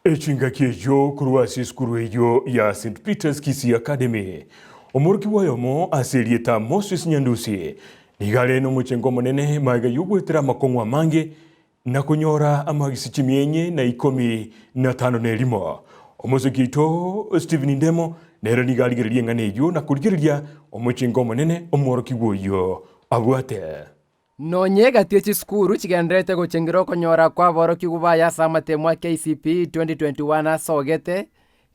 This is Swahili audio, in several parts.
Echinga kiejo kuruasi skuru ejo ya St. Peter's Kisii Academy. Omorki wayomo aselieta Moses Nyandusi. Nigale no muchengo monene maiga yugwetera makongwa mange na kunyora amagisi chimienye na 15 nelimo. Omosokito Stephen Ndemo nero nigaligereria nganejo na kurigereria omuchengo monene omorki woyo agwate. Nonyega tiechi skuru chigendrete guchengero konyora kwa boroki gubaya samatemwa KCPE 2021 asogete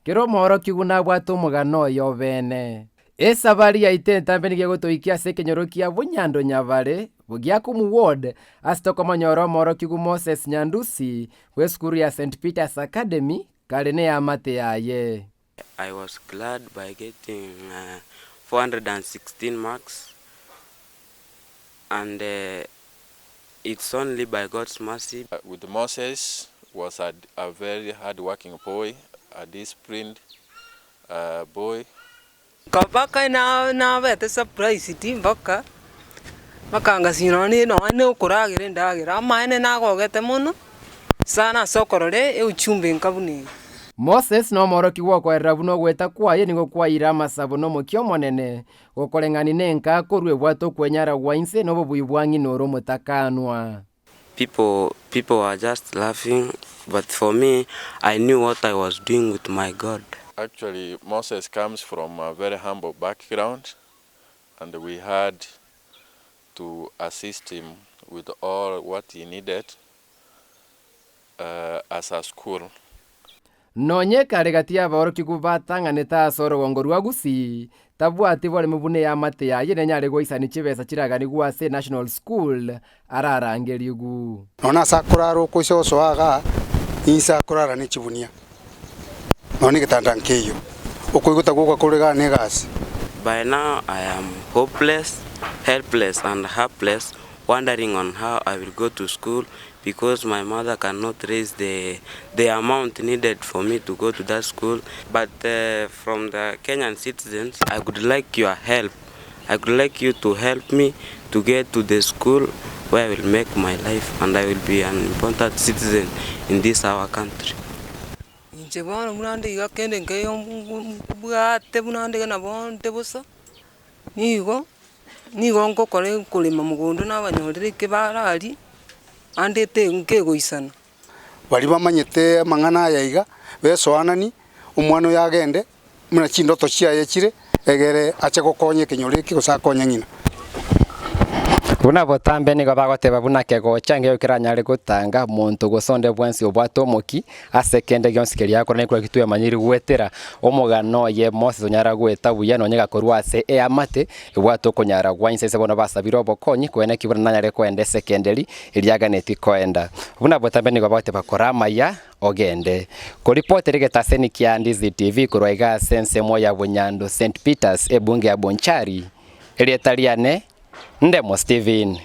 kero moroki guna bwato mugano yo bene esabari ya itenta benige gotoikia sekenyorokia bunyando nyavale bugia kumu ward astoko monyoro moroki gu Moses Nyandusi we skuru ya St. Peter's Academy kalene ya mate yaye. I was glad by getting 416 marks. And it's only by God's mercy. With Moses was a very hard-working boy, a disciplined boy. Kabaka na bete surprise timbaka. Makanga sinoni no ane ukuragire ndagira maene nagogete muno. Sana sokorore e uchumbe nkabuni. Moses no moroki woko erabuno gweta kwaye nigo kwaira masabo no mukyo monene gokorengani nenka korwe bwato kwenyara wainse no bubuyibwangi noro mutakanwa. People were just laughing, but for me I knew what I was doing with my God. Actually, Moses comes from a very humble background, and we had to assist him with all what he needed as a school. Nonye karegatia boroki kubatanga neta soro wongorwa Gusii tabwati bole mubune ya mate ya yene nyare goisani chibesa chiragani gwase National School ararangerigu nona sakuraro kushoso aga insa kurara ni chibunia noni gitandankeyo ukuyuta gukwa kurega negasi. By now I am hopeless, helpless and helpless, wondering on how I will go to school because my mother cannot raise the amount needed for me to go to that school. But from the Kenyan citizens, I would like your help. I would like you to help me to get to the school where I will make my life and I will be an important citizen in this our country. Njebana munande igakende ngeyo bwate munande na bonte busa. Nigo ngokore kulima mugondo n'abanyorere kebarari andete nkegoisana bali bamanyete mangana yayiga besoanani umwana yagende muna chindoto chiaye chire egere ache gokonye kinyoriki gusakonya nyina buna botambe nigo bagoteba buna kego change ukiranyare gutanga muntu gusonde bwansi obwato moki asekende gyonsikeri yako nekura kitwe manyiri gwetera omugano ye Moses onyara gweta buya nonyega korwase e amate obwato konyara gwanse se bona basabiro bokonyi kwene kibona nanyare kwende secondary iliaganeti koenda buna botambe nigo bagoteba korama ya ogende ko report rigetaseni kia Ndizi TV kurwaiga sense moya bunyando St. Peter's ebunge ya Bonchari elietaliane Ndemo Stephen.